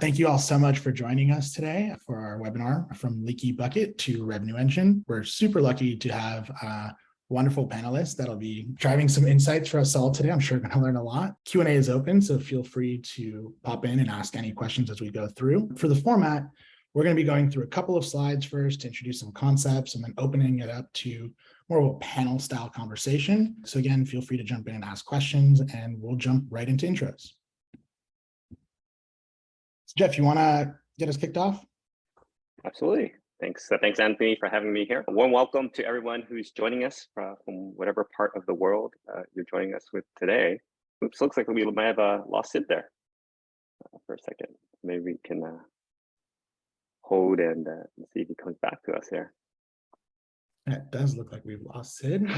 Thank you all so much for joining us today for our webinar from Leaky Bucket to Revenue Engine. We're super lucky to have wonderful panelists that'll be driving some insights for us all today. I'm sure we're going to learn a lot. Q&A is open, so feel free to pop in and ask any questions as we go through. For the format, we're going to be going through a couple of slides first to introduce some concepts and then opening it up to more of a panel style conversation. So again, feel free to jump in and ask questions and we'll jump right into intros. So Jeff, you want to get us kicked off? Absolutely. Thanks, Anthony, for having me here. A warm welcome to everyone who's joining us from whatever part of the world you're joining us with today. Oops, looks like we might have lost Sid there for a second. Maybe we can hold and see if he comes back to us here. It does look like we've lost Sid.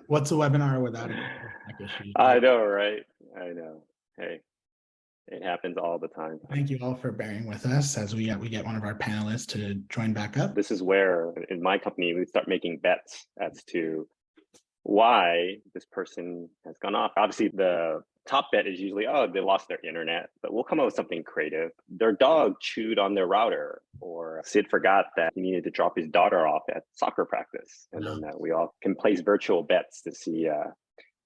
What's a webinar without a tech issue? I know, right? I know. Hey. It happens all the time. Thank you all for bearing with us as we get one of our panelists to join back up. This is where, in my company, we start making bets as to why this person has gone off. Obviously, the top bet is usually, oh, they lost their internet, but we'll come up with something creative. Their dog chewed on their router, or Sid forgot that he needed to drop his daughter off at soccer practice. And then we all can place virtual bets to see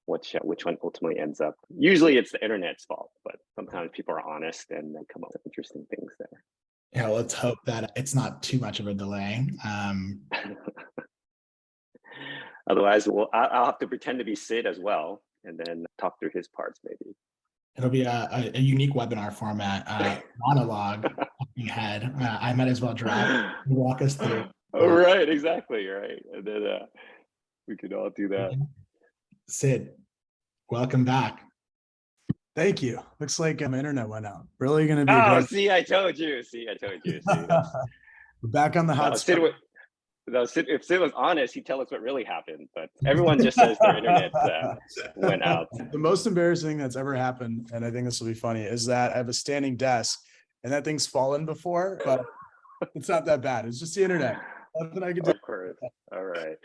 which one ultimately ends up. Usually it's the internet's fault, but sometimes people are honest and they come up with interesting things there. Yeah, let's hope that it's not too much of a delay. Otherwise, I'll have to pretend to be Sid as well and then talk through his parts maybe. It'll be a unique webinar format, monologue head. I might as well walk us through. Oh, right, exactly, right. And then we could all do that. Sid, welcome back. Thank you. Looks like my internet went out. Really going to be great. See, I told you. We're back on the hot spot. If Sid was honest, he'd tell us what really happened, but everyone just says their internet went out. The most embarrassing that's ever happened, and I think this will be funny, is that I have a standing desk and that thing's fallen before, but it's not that bad. It's just the internet. Nothing I can do. Of course. All right.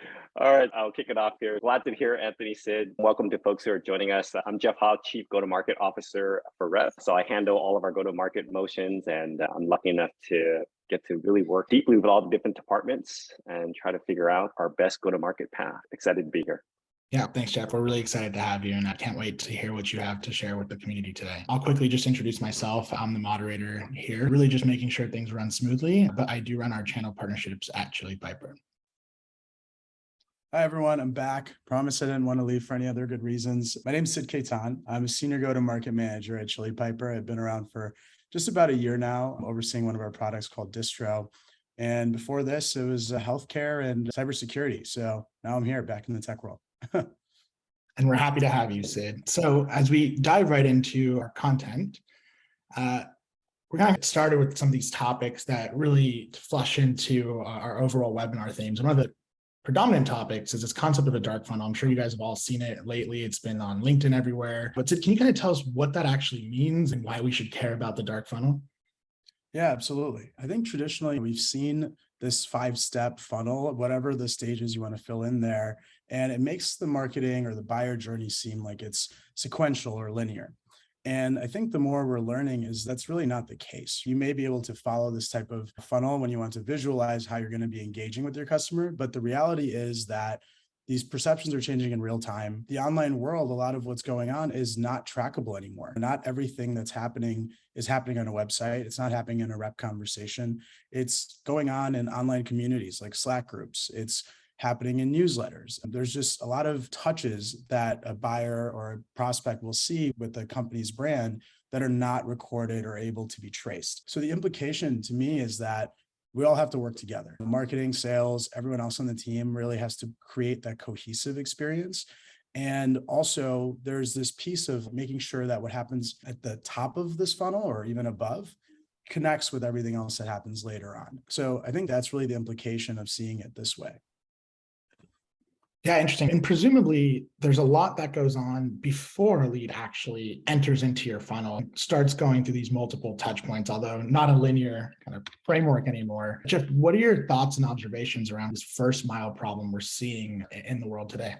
I'll kick it off here. Glad to hear Anthony, Sid. Welcome to folks who are joining us. I'm Jeff Howe, Chief Go-to-Market Officer for Rev. So I handle all of our go-to-market motions, and I'm lucky enough to get to really work deeply with all the different departments and try to figure out our best go-to-market path. Excited to be here. Yeah, thanks, Jeff. We're really excited to have you, and I can't wait to hear what you have to share with the community today. I'll quickly just introduce myself. I'm the moderator here, really just making sure things run smoothly, but I do run our channel partnerships at Chili Piper. Hi, everyone. I'm back. Promise I didn't want to leave for any other good reasons. My name is Sid Kaitan. I'm a Senior Go-to-Market Manager at Chili Piper. I've been around for just about a year now. I'm overseeing one of our products called Distro. And before this, it was healthcare and cybersecurity. So now I'm here back in the tech world. And we're happy to have you, Sid. So as we dive right into our content, we're going to get started with some of these topics that really flush into our overall webinar themes. And one of the predominant topics is this concept of a dark funnel. I'm sure you guys have all seen it lately. It's been on LinkedIn everywhere. But Sid, can you kind of tell us what that actually means and why we should care about the dark funnel? Yeah, absolutely. I think traditionally we've seen this 5-step funnel, whatever the stages you want to fill in there, and it makes the marketing or the buyer journey seem like it's sequential or linear. And I think the more we're learning is that's really not the case. You may be able to follow this type of funnel when you want to visualize how you're going to be engaging with your customer, but the reality is that these perceptions are changing in real time. The online world, a lot of what's going on is not trackable anymore. Not everything that's happening is happening on a website. It's not happening in a rep conversation. It's going on in online communities like Slack groups. It's happening in newsletters. There's just a lot of touches that a buyer or a prospect will see with the company's brand that are not recorded or able to be traced. So the implication to me is that we all have to work together. Marketing, sales, everyone else on the team really has to create that cohesive experience. And also there's this piece of making sure that what happens at the top of this funnel or even above connects with everything else that happens later on. So I think that's really the implication of seeing it this way. Yeah, interesting. And presumably there's a lot that goes on before a lead actually enters into your funnel, starts going through these multiple touch points, although not a linear kind of framework anymore. Jeff, what are your thoughts and observations around this first mile problem we're seeing in the world today?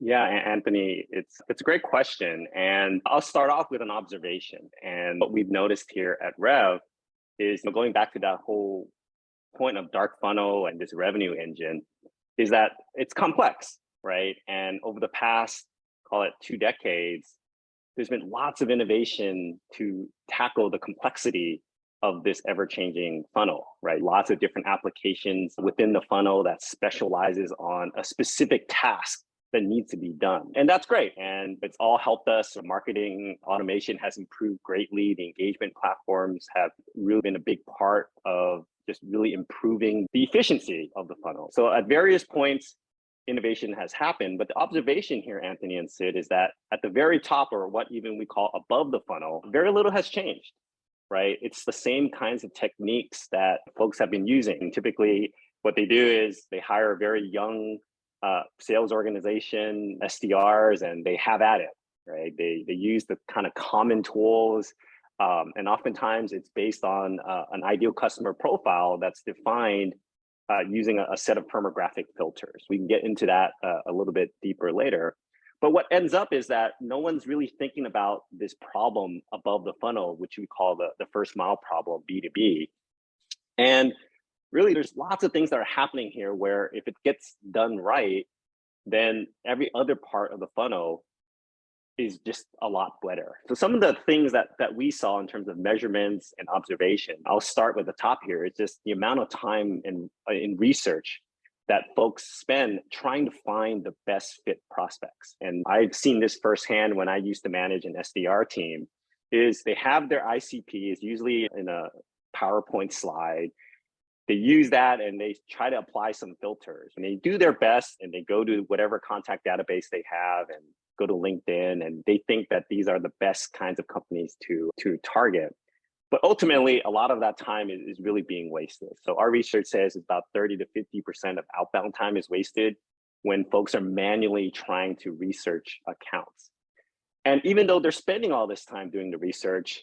Yeah, Anthony, it's a great question. And I'll start off with an observation. And what we've noticed here at Rev is, going back to that whole point of dark funnel and this revenue engine, is that it's complex, right? And over the past, call it 2 decades, there's been lots of innovation to tackle the complexity of this ever-changing funnel, right? Lots of different applications within the funnel that specializes on a specific task that needs to be done. And that's great. And it's all helped us. Marketing automation has improved greatly. The engagement platforms have really been a big part of just really improving the efficiency of the funnel. So at various points, innovation has happened, but the observation here, Anthony and Sid, is that at the very top, or what even we call above the funnel, very little has changed, right? It's the same kinds of techniques that folks have been using. Typically, what they do is they hire a very young sales organization, SDRs, and they have at it, right? They use the kind of common tools, and oftentimes it's based on an ideal customer profile that's defined using a set of firmographic filters. We can get into that a little bit deeper later. But what ends up is that no one's really thinking about this problem above the funnel, which we call the first mile problem, B2B. And really, there's lots of things that are happening here where if it gets done right, then every other part of the funnel is just a lot better. So some of the things that we saw in terms of measurements and observation, I'll start with the top here. It's just the amount of time in research that folks spend trying to find the best fit prospects. And I've seen this firsthand when I used to manage an SDR team, is they have their ICP, is usually in a PowerPoint slide. They use that and they try to apply some filters, and they do their best, and they go to whatever contact database they have and go to LinkedIn, and they think that these are the best kinds of companies to target. But ultimately, a lot of that time is really being wasted. So our research says about 30 to 50% of outbound time is wasted when folks are manually trying to research accounts. And even though they're spending all this time doing the research,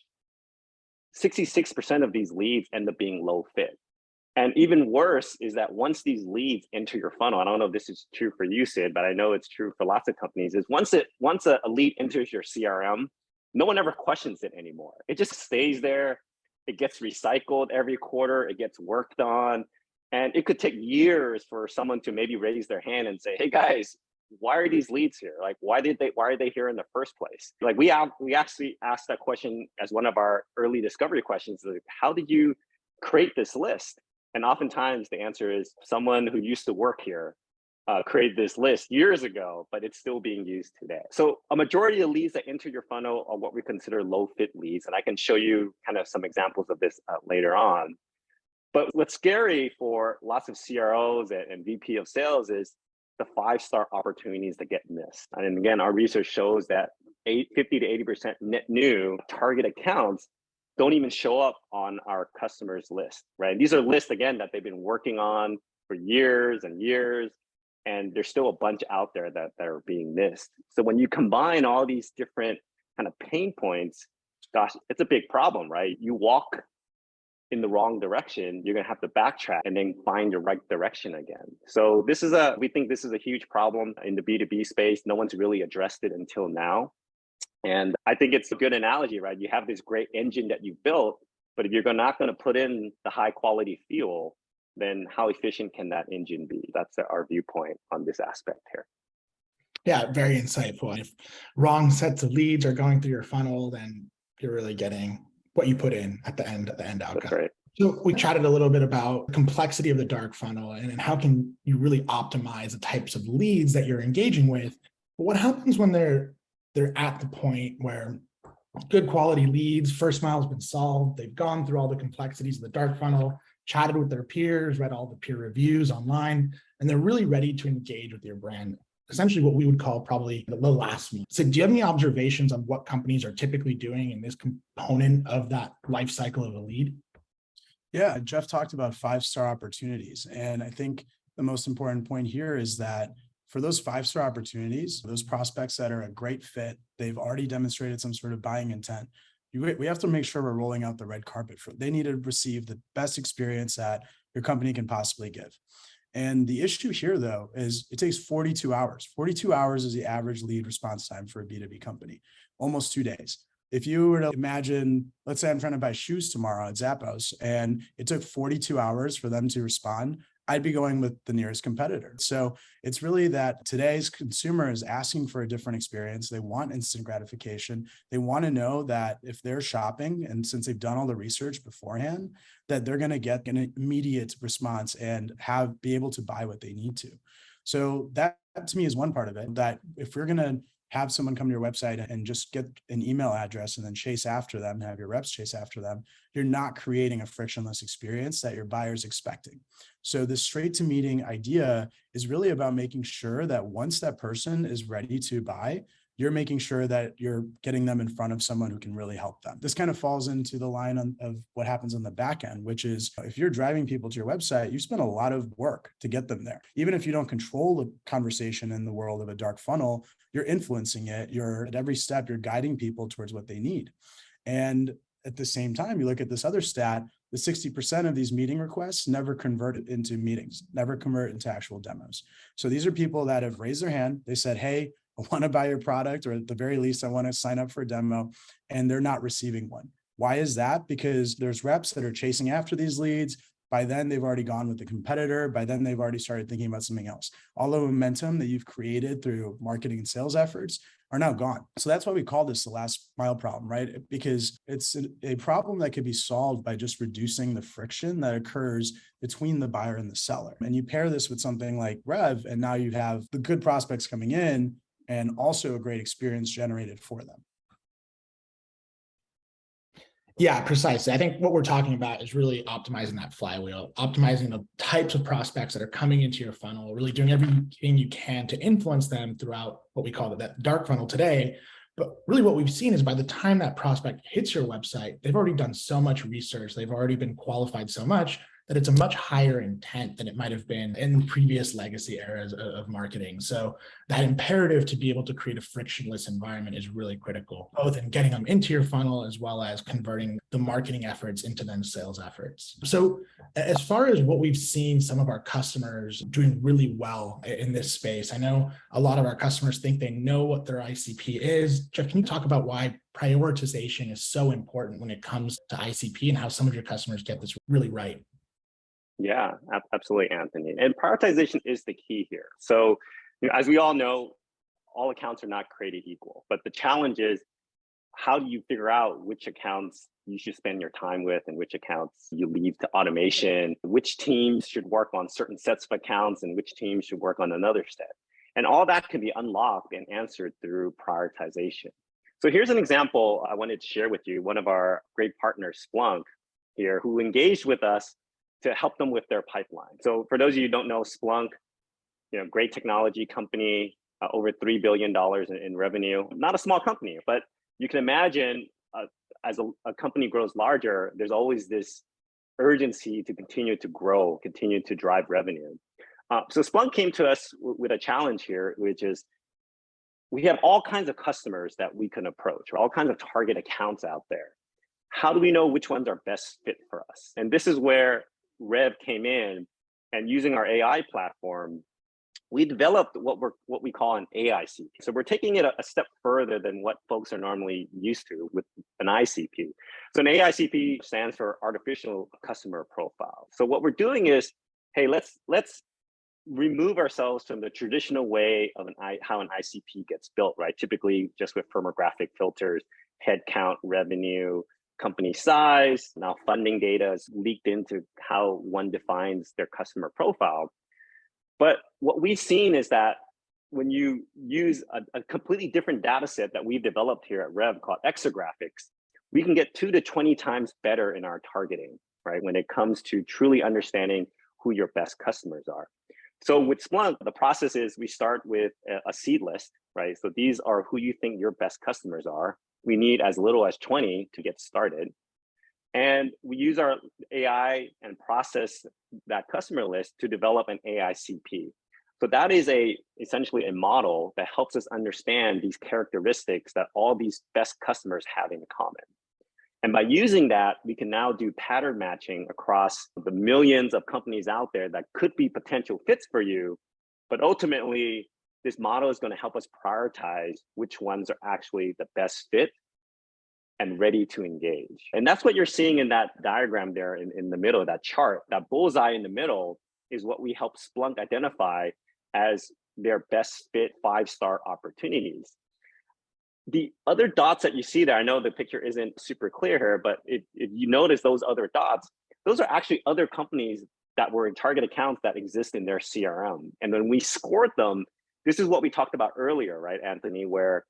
66% of these leads end up being low fit. And even worse is that once these leads enter your funnel, I don't know if this is true for you, Sid, but I know it's true for lots of companies, is once a lead enters your CRM, no one ever questions it anymore. It just stays there. It gets recycled every quarter. It gets worked on. And it could take years for someone to maybe raise their hand and say, hey guys, why are these leads here? Like, why are they here in the first place? Like we actually asked that question as one of our early discovery questions, like, how did you create this list? And oftentimes the answer is someone who used to work here created this list years ago, but it's still being used today. So a majority of leads that enter your funnel are what we consider low fit leads. And I can show you kind of some examples of this later on. But what's scary for lots of CROs and VP of sales is the 5-star opportunities that get missed. And again, our research shows that 50 to 80% net new target accounts don't even show up on our customers list, right? These are lists, again, that they've been working on for years and years, and there's still a bunch out there that are being missed. So when you combine all these different kind of pain points, gosh, it's a big problem, right? You walk in the wrong direction, you're gonna have to backtrack and then find the right direction again. So we think this is a huge problem in the B2B space. No one's really addressed it until now. And I think it's a good analogy, right? You have this great engine that you built, but if you're not going to put in the high quality fuel, then how efficient can that engine be? That's our viewpoint on this aspect here. Yeah, very insightful. If wrong sets of leads are going through your funnel, then you're really getting what you put in at the end outcome. That's right. So we chatted a little bit about the complexity of the dark funnel and how can you really optimize the types of leads that you're engaging with. But what happens when they're at the point where good quality leads, first mile has been solved, they've gone through all the complexities of the dark funnel, chatted with their peers, read all the peer reviews online, and they're really ready to engage with your brand, essentially what we would call probably the last meet. So do you have any observations on what companies are typically doing in this component of that life cycle of a lead? Yeah, Jeff talked about 5-star opportunities. And I think the most important point here is that for those 5-star opportunities, those prospects that are a great fit, they've already demonstrated some sort of buying intent. We have to make sure we're rolling out the red carpet for. They need to receive the best experience that your company can possibly give. And the issue here, though, is it takes 42 hours. 42 hours is the average lead response time for a B2B company, almost 2 days. If you were to imagine, let's say I'm trying to buy shoes tomorrow at Zappos, and it took 42 hours for them to respond, I'd be going with the nearest competitor. So it's really that today's consumer is asking for a different experience. They want instant gratification. They want to know that if they're shopping, and since they've done all the research beforehand, that they're going to get an immediate response and be able to buy what they need to. So that to me is one part of it, that if we're going to have someone come to your website and just get an email address and then chase after them, have your reps chase after them, you're not creating a frictionless experience that your buyer's expecting. So the straight to meeting idea is really about making sure that once that person is ready to buy, you're making sure that you're getting them in front of someone who can really help them. This kind of falls into the line of what happens on the back end, which is if you're driving people to your website, you spend a lot of work to get them there. Even if you don't control the conversation in the world of a dark funnel, you're influencing it. At every step, you're guiding people towards what they need. And at the same time, you look at this other stat, the 60% of these meeting requests never convert into meetings, never convert into actual demos. So these are people that have raised their hand. They said, hey, I want to buy your product, or at the very least, I want to sign up for a demo, and they're not receiving one. Why is that? Because there's reps that are chasing after these leads. By then, they've already gone with the competitor. By then, they've already started thinking about something else. All the momentum that you've created through marketing and sales efforts are now gone. So that's why we call this the last mile problem, right? Because it's a problem that could be solved by just reducing the friction that occurs between the buyer and the seller. And you pair this with something like Rev, and now you have the good prospects coming in and also a great experience generated for them. Yeah, precisely. I think what we're talking about is really optimizing that flywheel, optimizing the types of prospects that are coming into your funnel, really doing everything you can to influence them throughout what we call that dark funnel today. But really what we've seen is by the time that prospect hits your website, they've already done so much research, they've already been qualified so much that it's a much higher intent than it might have been in previous legacy eras of marketing. So that imperative to be able to create a frictionless environment is really critical, both in getting them into your funnel as well as converting the marketing efforts into then sales efforts. So as far as what we've seen some of our customers doing really well in this space, I know a lot of our customers think they know what their ICP is. Jeff, can you talk about why prioritization is so important when it comes to ICP and how some of your customers get this really right? Yeah, absolutely, Anthony. And prioritization is the key here. So, as we all know, all accounts are not created equal. But the challenge is, how do you figure out which accounts you should spend your time with and which accounts you leave to automation, which teams should work on certain sets of accounts and which teams should work on another set. And all that can be unlocked and answered through prioritization. So here's an example I wanted to share with you. One of our great partners, Splunk, here, who engaged with us to help them with their pipeline. So for those of you who don't know, Splunk, great technology company, over $3 billion in revenue. Not a small company, but you can imagine as a company grows larger, there's always this urgency to continue to grow, continue to drive revenue. So Splunk came to us with a challenge here, which is we have all kinds of customers that we can approach, or all kinds of target accounts out there. How do we know which ones are best fit for us? And this is where Rev came in, and using our AI platform, we developed what we call an AICP. So we're taking it a step further than what folks are normally used to with an ICP. So an AICP stands for Artificial Customer Profile. So what we're doing is, hey, let's remove ourselves from the traditional way of how an ICP gets built, right? Typically just with firmographic filters, headcount, revenue, company size. Now funding data is leaked into how one defines their customer profile. But what we've seen is that when you use a completely different data set that we've developed here at Rev called Exographics, we can get 2 to 20 times better in our targeting, right? When it comes to truly understanding who your best customers are. So with Splunk, the process is we start with a seed list, right? So these are who you think your best customers are. We need as little as 20 to get started. And we use our AI and process that customer list to develop an AICP. So that is essentially a model that helps us understand these characteristics that all these best customers have in common. And by using that, we can now do pattern matching across the millions of companies out there that could be potential fits for you. But ultimately, this model is going to help us prioritize which ones are actually the best fit and ready to engage. And that's what you're seeing in that diagram there in the middle, that chart. That bullseye in the middle is what we help Splunk identify as their best fit 5-star opportunities. The other dots that you see there, I know the picture isn't super clear here, but if you notice those other dots, those are actually other companies that were in target accounts that exist in their CRM. And when we scored them, this is what we talked about earlier, right, Anthony, where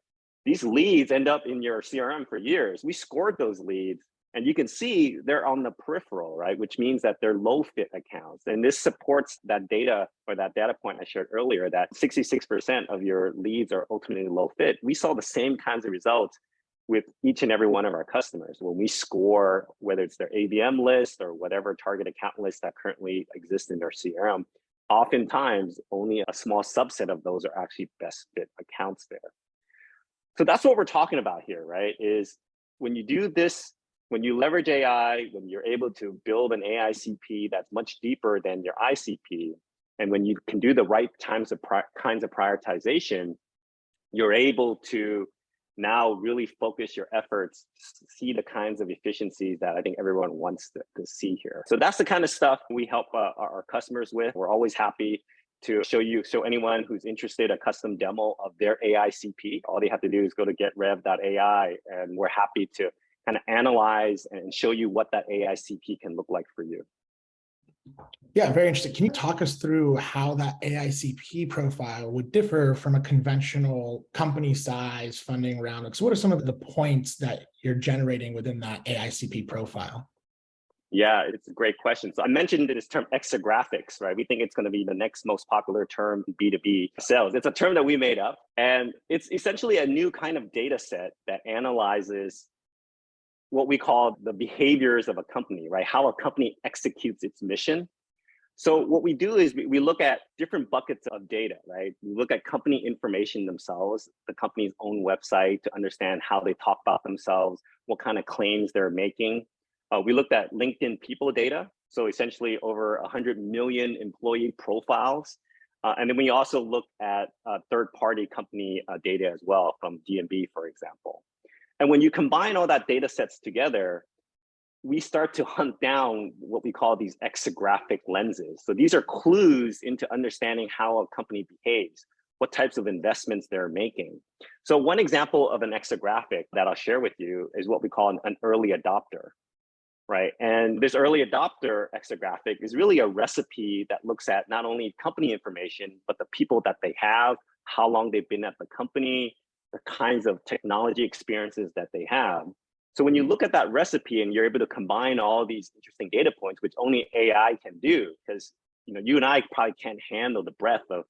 these leads end up in your CRM for years. We scored those leads, and you can see they're on the peripheral, right, which means that they're low fit accounts. And this supports that data, or that data point I shared earlier, that 66% of your leads are ultimately low fit. We saw the same kinds of results with each and every one of our customers. When we score, whether it's their ABM list or whatever target account list that currently exists in their CRM, oftentimes only a small subset of those are actually best fit accounts there. So that's what we're talking about here, right? Is when you do this, when you leverage AI, when you're able to build an AICP that's much deeper than your ICP, and when you can do the right kinds of prioritization, you're able to now really focus your efforts, see the kinds of efficiencies that I think everyone wants to see here. So that's the kind of stuff we help our customers with. We're always happy to show anyone who's interested a custom demo of their AICP. All they have to do is go to getrev.ai, and we're happy to kind of analyze and show you what that AICP can look like for you. Yeah, very interesting. Can you talk us through how that AICP profile would differ from a conventional company size funding round? So what are some of the points that you're generating within that AICP profile? Yeah, it's a great question. So I mentioned this term exographics, right? We think it's going to be the next most popular term in B2B sales. It's a term that we made up, and it's essentially a new kind of data set that analyzes what we call the behaviors of a company, right? How a company executes its mission. So what we do is we look at different buckets of data, right? We look at company information themselves, the company's own website, to understand how they talk about themselves, what kind of claims they're making. We looked at LinkedIn people data, so essentially over 100 million employee profiles. And then we also looked at third-party company data as well from D&B, for example. And when you combine all that data sets together, we start to hunt down what we call these exographic lenses. So these are clues into understanding how a company behaves, what types of investments they're making. So one example of an exographic that I'll share with you is what we call an early adopter, right? And this early adopter exographic is really a recipe that looks at not only company information, but the people that they have, how long they've been at the company, the kinds of technology experiences that they have. So when you look at that recipe and you're able to combine all these interesting data points, which only AI can do, because you and I probably can't handle the breadth of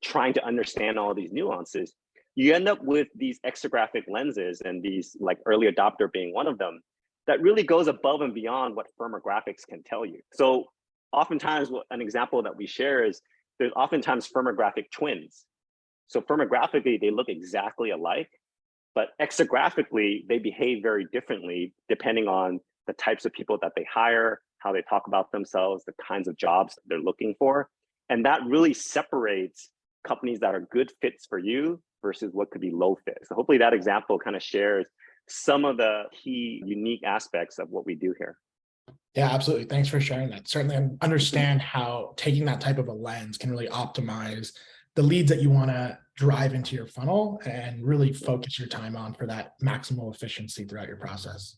trying to understand all these nuances, you end up with these exographic lenses, and these, like early adopter being one of them, that really goes above and beyond what firmographics can tell you. So oftentimes, an example that we share is there's oftentimes firmographic twins. So firmographically, they look exactly alike, but exographically, they behave very differently depending on the types of people that they hire, how they talk about themselves, the kinds of jobs that they're looking for. And that really separates companies that are good fits for you versus what could be low fit. So hopefully that example kind of shares some of the key unique aspects of what we do here. Yeah, absolutely. Thanks for sharing that. Certainly I understand how taking that type of a lens can really optimize the leads that you want to drive into your funnel and really focus your time on for that maximal efficiency throughout your process.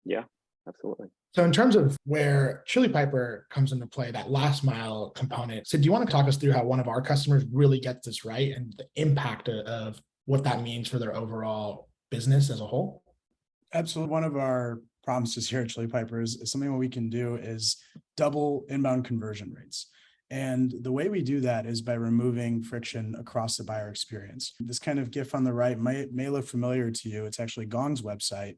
Yeah, absolutely. So in terms of where Chili Piper comes into play, that last mile component, so do you want to talk us through how one of our customers really gets this right and the impact of what that means for their overall business as a whole? Absolutely. One of our promises here at Chili Piper is something that we can do is double inbound conversion rates. And the way we do that is by removing friction across the buyer experience. This kind of GIF on the right may look familiar to you. It's actually Gong's website.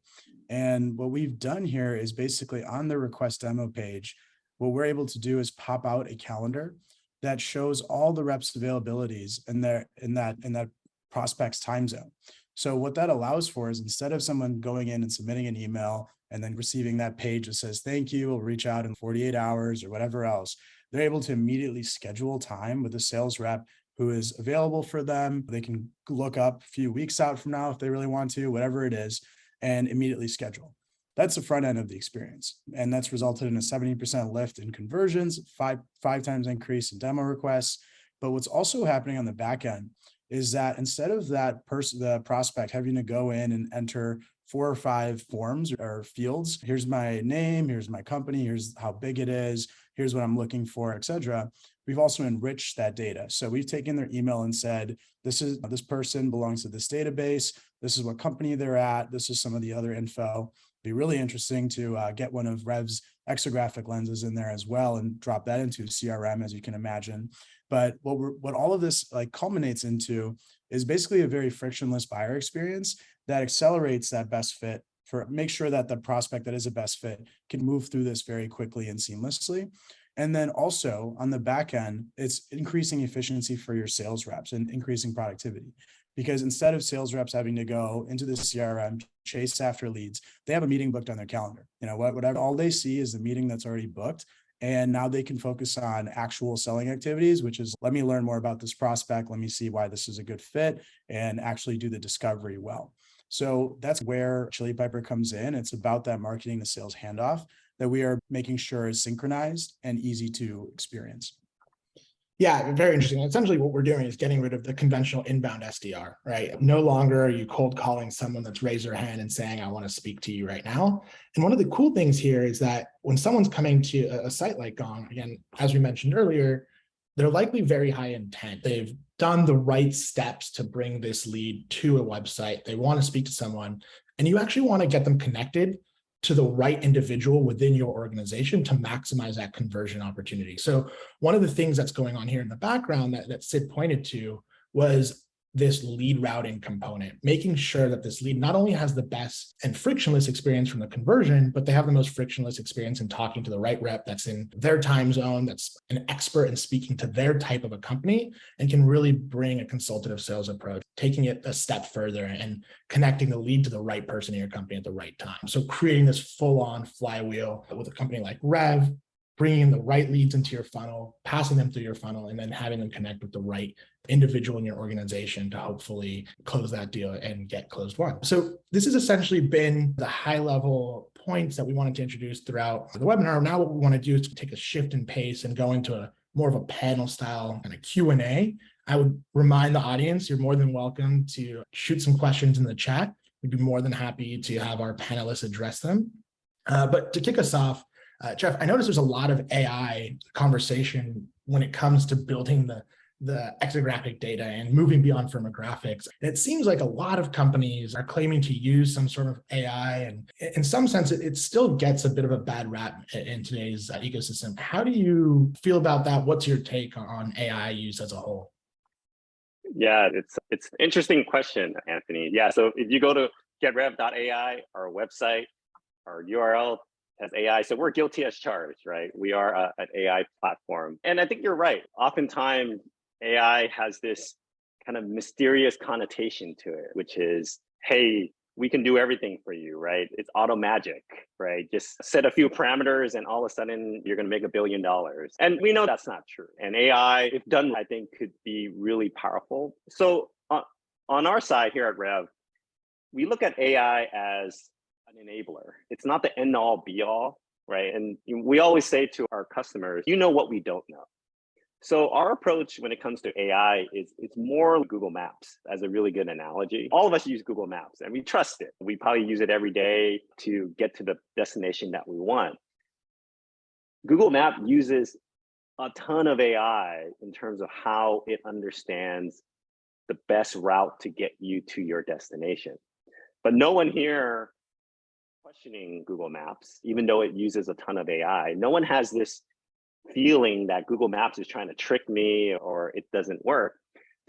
And what we've done here is basically on the request demo page, what we're able to do is pop out a calendar that shows all the reps' availabilities in that prospect's time zone. So what that allows for is, instead of someone going in and submitting an email, and then receiving that page that says, thank you, we'll reach out in 48 hours or whatever else, they're able to immediately schedule time with a sales rep who is available for them. They can look up a few weeks out from now if they really want to, whatever it is, and immediately schedule. That's the front end of the experience. And that's resulted in a 70% lift in conversions, five times increase in demo requests. But what's also happening on the back end is that instead of that person, the prospect having to go in and enter 4 or 5 forms or fields, here's my name, here's my company, here's how big it is, here's what I'm looking for, etc. We've also enriched that data. So we've taken their email and said, this person belongs to this database. This is what company they're at. This is some of the other info. Be really interesting to get one of Rev's Exographic Lenses in there as well and drop that into CRM, as you can imagine. But what all of this culminates into is basically a very frictionless buyer experience that accelerates that best fit make sure that the prospect that is a best fit can move through this very quickly and seamlessly. And then also on the back end, it's increasing efficiency for your sales reps and increasing productivity. Because instead of sales reps having to go into the CRM, chase after leads, they have a meeting booked on their calendar. Whatever, all they see is the meeting that's already booked. And now they can focus on actual selling activities, which is, let me learn more about this prospect. Let me see why this is a good fit and actually do the discovery well. So that's where Chili Piper comes in. It's about that marketing to sales handoff that we are making sure is synchronized and easy to experience. Yeah, very interesting. Essentially, what we're doing is getting rid of the conventional inbound SDR, right? No longer are you cold calling someone that's raised their hand and saying, I want to speak to you right now. And one of the cool things here is that when someone's coming to a site like Gong, again, as we mentioned earlier, they're likely very high intent. They've done the right steps to bring this lead to a website. They want to speak to someone, and you actually want to get them connected to the right individual within your organization to maximize that conversion opportunity. So one of the things that's going on here in the background that Sid pointed to was this lead routing component, making sure that this lead not only has the best and frictionless experience from the conversion, but they have the most frictionless experience in talking to the right rep that's in their time zone, that's an expert in speaking to their type of a company, and can really bring a consultative sales approach, taking it a step further and connecting the lead to the right person in your company at the right time. So creating this full-on flywheel with a company like Rev, bringing the right leads into your funnel, passing them through your funnel, and then having them connect with the right individual in your organization to hopefully close that deal and get closed won. So this has essentially been the high-level points that we wanted to introduce throughout the webinar. Now what we want to do is take a shift in pace and go into more of a panel style and a Q&A. I would remind the audience, you're more than welcome to shoot some questions in the chat. We'd be more than happy to have our panelists address them. But to kick us off, Jeff, I noticed there's a lot of AI conversation when it comes to building the exographic data and moving beyond firmographics. And it seems like a lot of companies are claiming to use some sort of AI, and in some sense, it still gets a bit of a bad rap in today's ecosystem. How do you feel about that? What's your take on AI use as a whole? Yeah, it's an interesting question, Anthony. Yeah, so if you go to getrev.ai, our website, our URL has AI. So we're guilty as charged, right? We are an AI platform. And I think you're right. Oftentimes, AI has this kind of mysterious connotation to it, which is, hey, we can do everything for you, right? It's auto magic, right? Just set a few parameters and all of a sudden you're going to make $1 billion. And we know that's not true. And AI, if done, I think could be really powerful. So on our side here at Rev, we look at AI as an enabler. It's not the end all be all, right? And we always say to our customers, you know what we don't know. So our approach when it comes to AI is it's more Google Maps as a really good analogy. All of us use Google Maps and we trust it. We probably use it every day to get to the destination that we want. Google Maps uses a ton of AI in terms of how it understands the best route to get you to your destination. But no one here questioning Google Maps, even though it uses a ton of AI. No one has this feeling that Google Maps is trying to trick me or it doesn't work.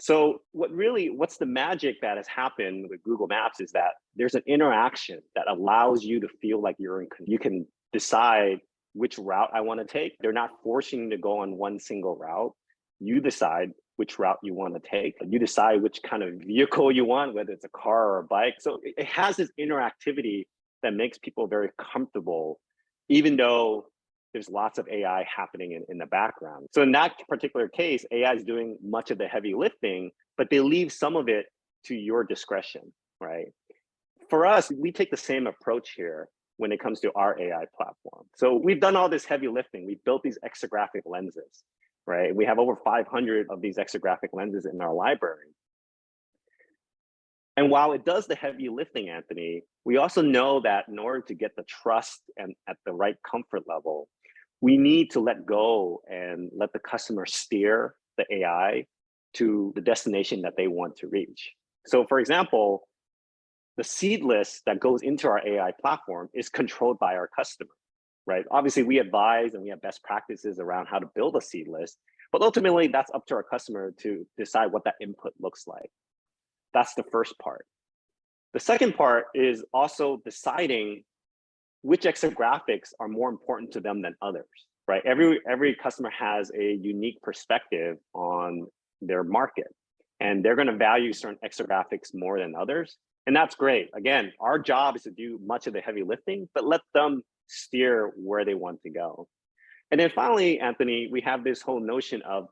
So what's the magic that has happened with Google Maps is that there's an interaction that allows you to feel like you can decide which route I want to take. They're not forcing you to go on one single route. You decide which route you want to take. You decide which kind of vehicle you want, whether it's a car or a bike. So it has this interactivity that makes people very comfortable, even though there's lots of AI happening in the background. So in that particular case, AI is doing much of the heavy lifting, but they leave some of it to your discretion, right? For us, we take the same approach here when it comes to our AI platform. So we've done all this heavy lifting. We've built these exographic lenses, right? We have over 500 of these exographic lenses in our library. And while it does the heavy lifting, Anthony, we also know that in order to get the trust and at the right comfort level, we need to let go and let the customer steer the AI to the destination that they want to reach. So for example, the seed list that goes into our AI platform is controlled by our customer, right? Obviously, we advise and we have best practices around how to build a seed list, but ultimately that's up to our customer to decide what that input looks like. That's the first part. The second part is also deciding which exographics are more important to them than others, right? Every customer has a unique perspective on their market, and they're going to value certain exographics more than others. And that's great. Again, our job is to do much of the heavy lifting, but let them steer where they want to go. And then finally, Anthony, we have this whole notion of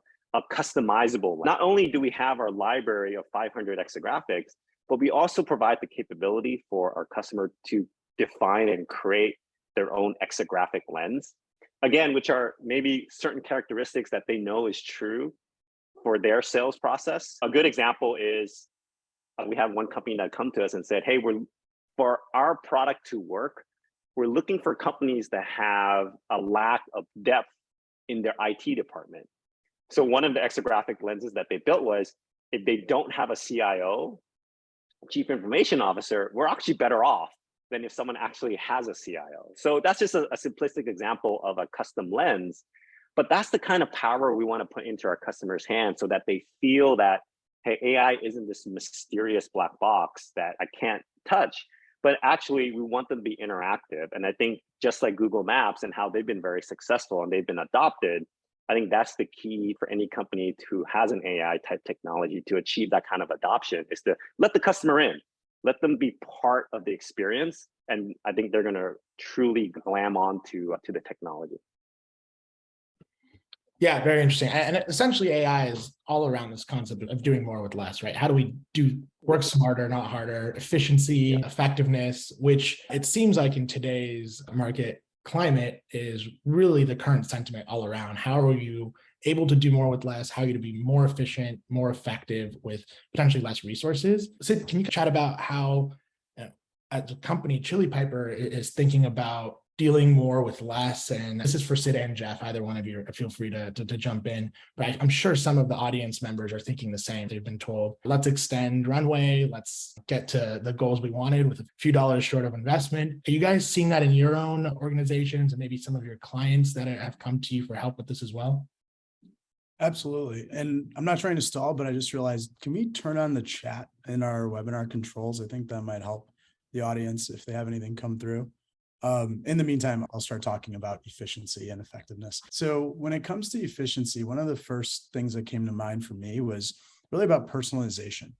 customizable. Not only do we have our library of 500 exographics, but we also provide the capability for our customer to define and create their own exographic lens. Again, which are maybe certain characteristics that they know is true for their sales process. A good example is we have one company that come to us and said, hey, for our product to work, we're looking for companies that have a lack of depth in their IT department. So one of the exographic lenses that they built was, if they don't have a CIO, Chief Information Officer, we're actually better off than if someone actually has a CIO. So that's just a simplistic example of a custom lens, but that's the kind of power we want to put into our customers' hands so that they feel that, hey, AI isn't this mysterious black box that I can't touch, but actually we want them to be interactive. And I think just like Google Maps and how they've been very successful and they've been adopted, I think that's the key for any company who has an AI type technology to achieve that kind of adoption, is to let the customer in, let them be part of the experience. And I think they're going to truly glam on to the technology. Yeah, very interesting. And essentially AI is all around this concept of doing more with less, right? How do we do work smarter, not harder, efficiency, effectiveness, which it seems like in today's market climate is really the current sentiment all around. How are you able to do more with less? How are you to be more efficient, more effective with potentially less resources? Sid, can you chat about how, as a company, Chili Piper is thinking about dealing more with less? And this is for Sid and Jeff, either one of you, feel free to jump in. But I'm sure some of the audience members are thinking the same. They've been told, let's extend runway, let's get to the goals we wanted with a few dollars short of investment. Are you guys seeing that in your own organizations and maybe some of your clients that have come to you for help with this as well? Absolutely. And I'm not trying to stall, but I just realized, can we turn on the chat in our webinar controls? I think that might help the audience if they have anything come through. In the meantime, I'll start talking about efficiency and effectiveness. So when it comes to efficiency, one of the first things that came to mind for me was really about personalization.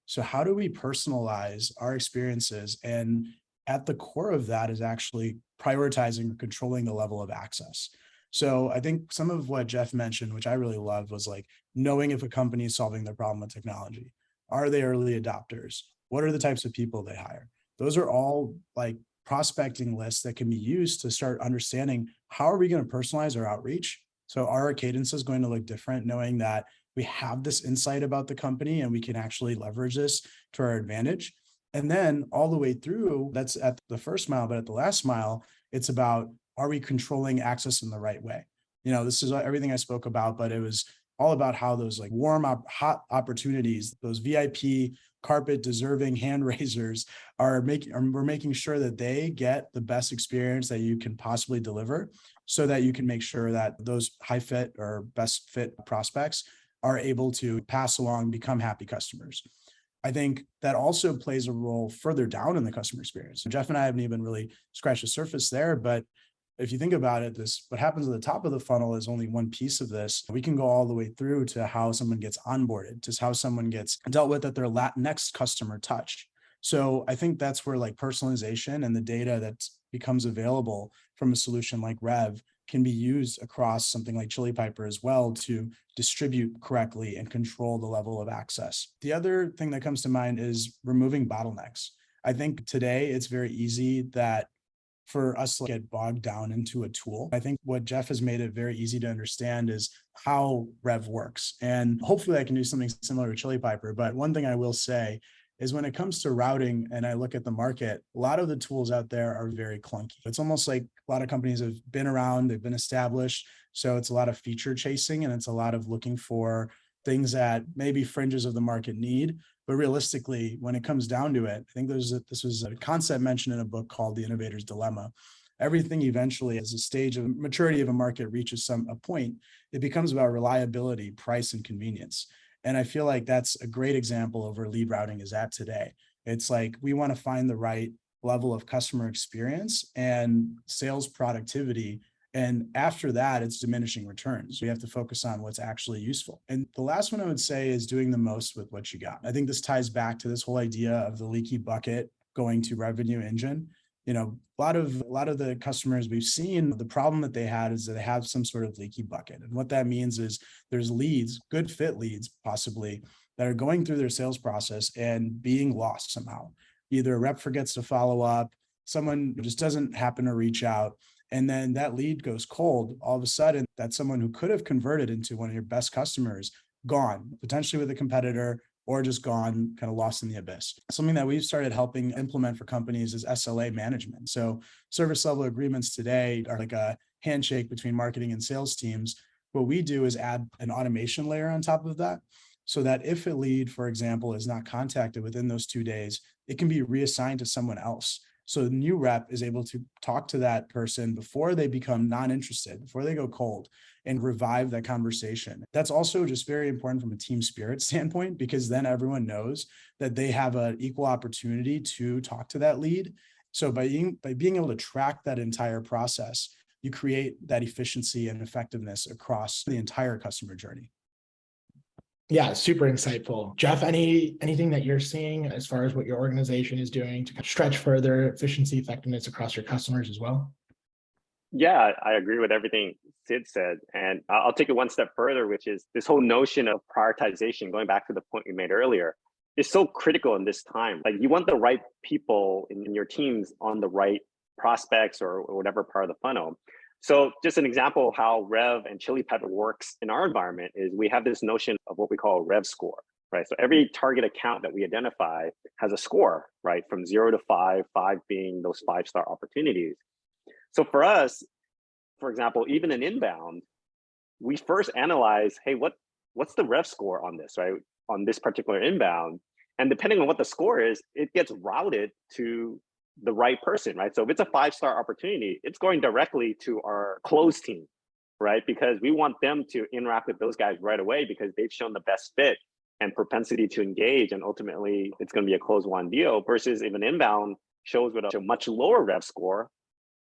So how do we personalize our experiences? And at the core of that is actually prioritizing or controlling the level of access. So I think some of what Jeff mentioned, which I really loved, was like knowing if a company is solving their problem with technology. Are they early adopters? What are the types of people they hire? Those are all like prospecting lists that can be used to start understanding how are we going to personalize our outreach. So our cadence is going to look different, knowing that we have this insight about the company and we can actually leverage this to our advantage. And then all the way through, that's at the first mile, but at the last mile, it's about, are we controlling access in the right way? You know, this is everything I spoke about, but it was all about how those like hot opportunities, those VIP carpet deserving hand raisers we're making sure that they get the best experience that you can possibly deliver, so that you can make sure that those high fit or best fit prospects are able to pass along, become happy customers. I think that also plays a role further down in the customer experience. So Jeff and I haven't even really scratched the surface there, but if you think about it, what happens at the top of the funnel is only one piece of this. We can go all the way through to how someone gets onboarded, to how someone gets dealt with at their next customer touch. So I think that's where like personalization and the data that becomes available from a solution like Rev can be used across something like Chili Piper as well to distribute correctly and control the level of access. The other thing that comes to mind is removing bottlenecks. I think today it's very easy that for us to get bogged down into a tool. I think what Jeff has made it very easy to understand is how Rev works. And hopefully I can do something similar to Chili Piper. But one thing I will say is when it comes to routing and I look at the market, a lot of the tools out there are very clunky. It's almost like a lot of companies have been around, they've been established. So it's a lot of feature chasing and it's a lot of looking for things that maybe fringes of the market need. But realistically, when it comes down to it, I think this was a concept mentioned in a book called The Innovator's Dilemma. Everything eventually, as a stage of maturity of a market reaches a point, it becomes about reliability, price, and convenience. And I feel like that's a great example of where lead routing is at today. It's like we want to find the right level of customer experience and sales productivity. And after that, it's diminishing returns. We have to focus on what's actually useful. And the last one I would say is doing the most with what you got. I think this ties back to this whole idea of the leaky bucket going to revenue engine. You know, a lot of the customers we've seen, the problem that they had is that they have some sort of leaky bucket. And what that means is there's leads, good fit leads possibly, that are going through their sales process and being lost somehow. Either a rep forgets to follow up, someone just doesn't happen to reach out, and then that lead goes cold. All of a sudden, that's someone who could have converted into one of your best customers, gone, potentially with a competitor, or just gone, kind of lost in the abyss. Something that we've started helping implement for companies is Sla Management. So service level agreements today are like a handshake between marketing and sales teams. What we do is add an automation layer on top of that, so that if a lead, for example, is not contacted within those 2 days, it can be reassigned to someone else. So the new rep is able to talk to that person before they become non-interested, before they go cold, and revive that conversation. That's also just very important from a team spirit standpoint, because then everyone knows that they have an equal opportunity to talk to that lead. So by being able to track that entire process, you create that efficiency and effectiveness across the entire customer journey. Yeah, super insightful. Jeff, anything that you're seeing as far as what your organization is doing to stretch further efficiency, effectiveness across your customers as well? Yeah, I agree with everything Sid said. And I'll take it one step further, which is this whole notion of prioritization, going back to the point we made earlier, is so critical in this time. Like you want the right people in your teams on the right prospects or whatever part of the funnel. So just an example of how Rev and Chili Pepper works in our environment is we have this notion of what we call Rev Score, right? So every target account that we identify has a score, right? From 0 to 5, 5 being those 5-star opportunities. So for us, for example, even in inbound, we first analyze, hey, what's the Rev Score on this, right? On this particular inbound. And depending on what the score is, it gets routed to the right person, right? So if it's a 5-star opportunity, it's going directly to our close team, right? Because we want them to interact with those guys right away because they've shown the best fit and propensity to engage. And ultimately, it's going to be a close-won deal versus if an inbound shows with a much lower Rev Score,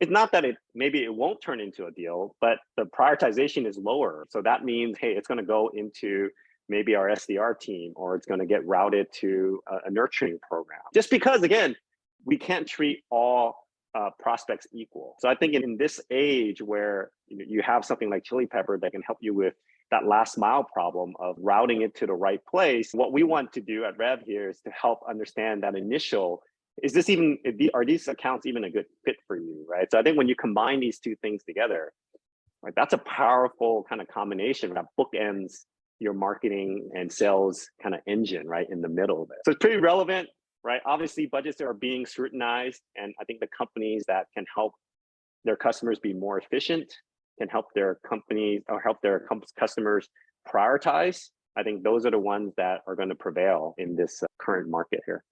it's not that maybe it won't turn into a deal, but the prioritization is lower. So that means, hey, it's going to go into maybe our SDR team, or it's going to get routed to a nurturing program. Just because, again, we can't treat all prospects equal. So I think in this age where you have something like Chili Pepper that can help you with that last mile problem of routing it to the right place, what we want to do at Rev here is to help understand that initial, are these accounts even a good fit for you, right? So I think when you combine these two things together, right, that's a powerful kind of combination that bookends your marketing and sales kind of engine right in the middle of it. So it's pretty relevant. Right. Obviously, budgets are being scrutinized. And I think the companies that can help their customers be more efficient, can help their companies or help their customers prioritize. I think those are the ones that are going to prevail in this current market here.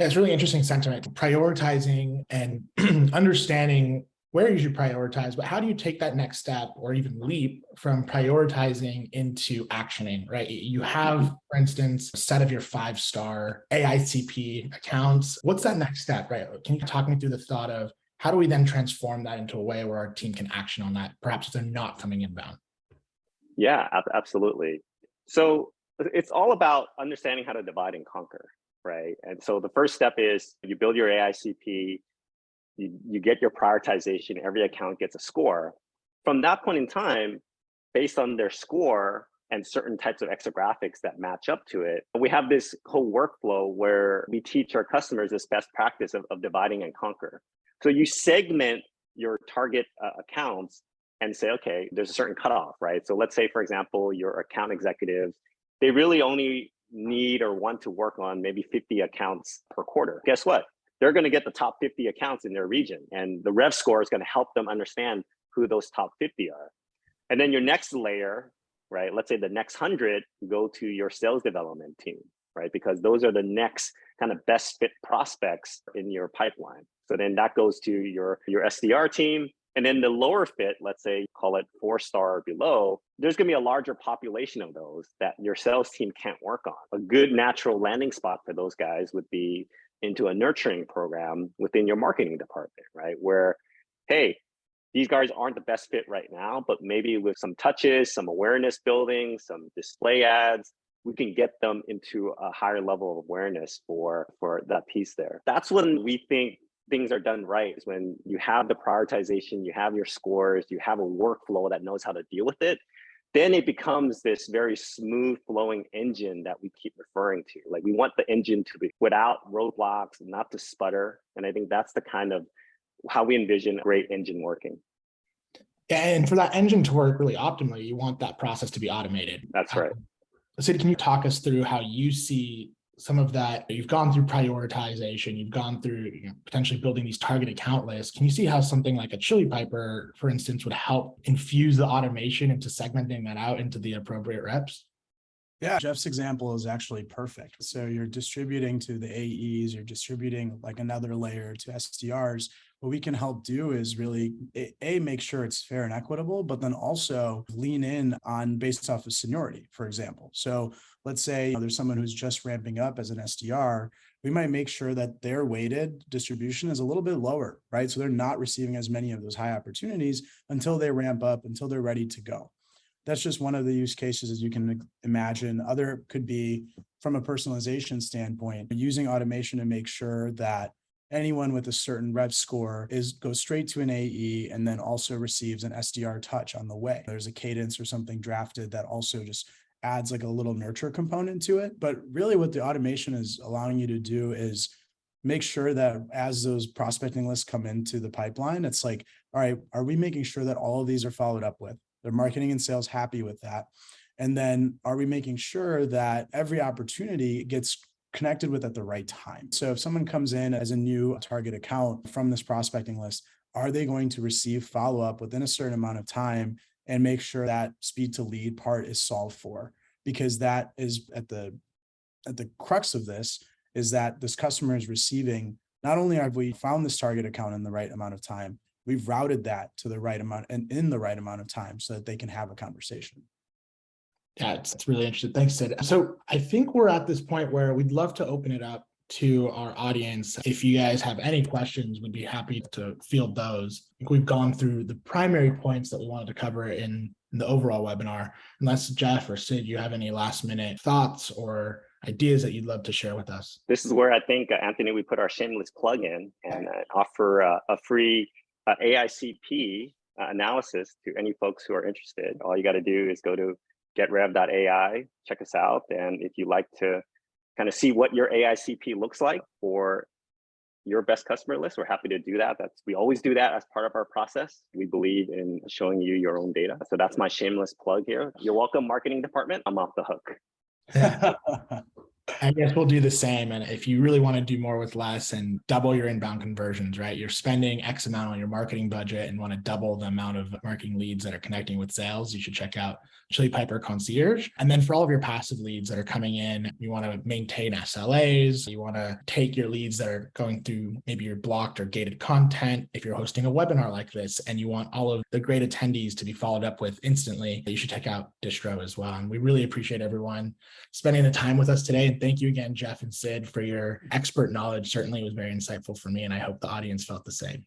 Yeah, it's really interesting sentiment. Prioritizing and understanding where you should prioritize, but how do you take that next step or even leap from prioritizing into actioning, right? You have, for instance, a set of your 5-star AICP accounts. What's that next step, right? Can you talk me through the thought of how do we then transform that into a way where our team can action on that, perhaps if they're not coming inbound? Yeah, absolutely. So it's all about understanding how to divide and conquer, right? And so the first step is you build your AICP, you get your prioritization, every account gets a score. From that point in time, based on their score and certain types of exographics that match up to it, we have this whole workflow where we teach our customers this best practice of dividing and conquer. So you segment your target accounts and say, okay, there's a certain cutoff, right? So let's say, for example, your account executives, they really only need or want to work on maybe 50 accounts per quarter. Guess what? They're going to get the top 50 accounts in their region, and the Rev Score is going to help them understand who those top 50 are. And then your next layer, right? Let's say the next 100 go to your sales development team, right? Because those are the next kind of best fit prospects in your pipeline. So then that goes to your SDR team. And then the lower fit, let's say, call it 4-star or below, there's going to be a larger population of those that your sales team can't work on. A good natural landing spot for those guys would be into a nurturing program within your marketing department, right? Where, hey, these guys aren't the best fit right now, but maybe with some touches, some awareness building, some display ads, we can get them into a higher level of awareness for that piece there. That's when we think things are done right, is when you have the prioritization, you have your scores, you have a workflow that knows how to deal with it. Then it becomes this very smooth flowing engine that we keep referring to. Like, we want the engine to be without roadblocks, not to sputter. And I think that's the kind of how we envision a great engine working. And for that engine to work really optimally, you want that process to be automated. That's right. Sid, can you talk us through how you see some of that? You've gone through prioritization, you've gone through potentially building these target account lists. Can you see how something like a Chili Piper, for instance, would help infuse the automation into segmenting that out into the appropriate reps? Yeah, Jeff's example is actually perfect. So you're distributing to the AEs, you're distributing like another layer to SDRs. What we can help do is really, make sure it's fair and equitable, but then also lean in on based off of seniority, for example. So let's say there's someone who's just ramping up as an SDR. We might make sure that their weighted distribution is a little bit lower, right? So they're not receiving as many of those high opportunities until they ramp up, until they're ready to go. That's just one of the use cases, as you can imagine. Other could be from a personalization standpoint, using automation to make sure that anyone with a certain Rev Score goes straight to an AE and then also receives an SDR touch on the way. There's a cadence or something drafted that also just adds like a little nurture component to it. But really what the automation is allowing you to do is make sure that as those prospecting lists come into the pipeline, it's like, all right, are we making sure that all of these are followed up with? They're marketing and sales happy with that. And then are we making sure that every opportunity gets connected with at the right time? So if someone comes in as a new target account from this prospecting list, are they going to receive follow-up within a certain amount of time and make sure that speed to lead part is solved for? Because that is at the crux of this, is that this customer is receiving, not only have we found this target account in the right amount of time, we've routed that to the right amount and in the right amount of time so that they can have a conversation. Yeah, it's really interesting. Thanks, Sid. So I think we're at this point where we'd love to open it up to our audience. If you guys have any questions, we'd be happy to field those. I think we've gone through the primary points that we wanted to cover in the overall webinar. Unless Jeff or Sid, you have any last minute thoughts or ideas that you'd love to share with us. This is where I think, Anthony, we put our shameless plug in and offer a free AICP analysis to any folks who are interested. All you got to do is go to getrev.ai, check us out. And if you like to kind of see what your AICP looks like for your best customer list, we're happy to do that. We always do that as part of our process. We believe in showing you your own data. So that's my shameless plug here. You're welcome, marketing department. I'm off the hook. I guess we'll do the same. And if you really want to do more with less and double your inbound conversions, right? You're spending X amount on your marketing budget and want to double the amount of marketing leads that are connecting with sales, you should check out Chili Piper Concierge. And then for all of your passive leads that are coming in, you want to maintain SLAs. You want to take your leads that are going through maybe your blocked or gated content. If you're hosting a webinar like this and you want all of the great attendees to be followed up with instantly, you should check out Distro as well. And we really appreciate everyone spending the time with us today. And thank you again, Jeff and Sid, for your expert knowledge. Certainly was very insightful for me, and I hope the audience felt the same.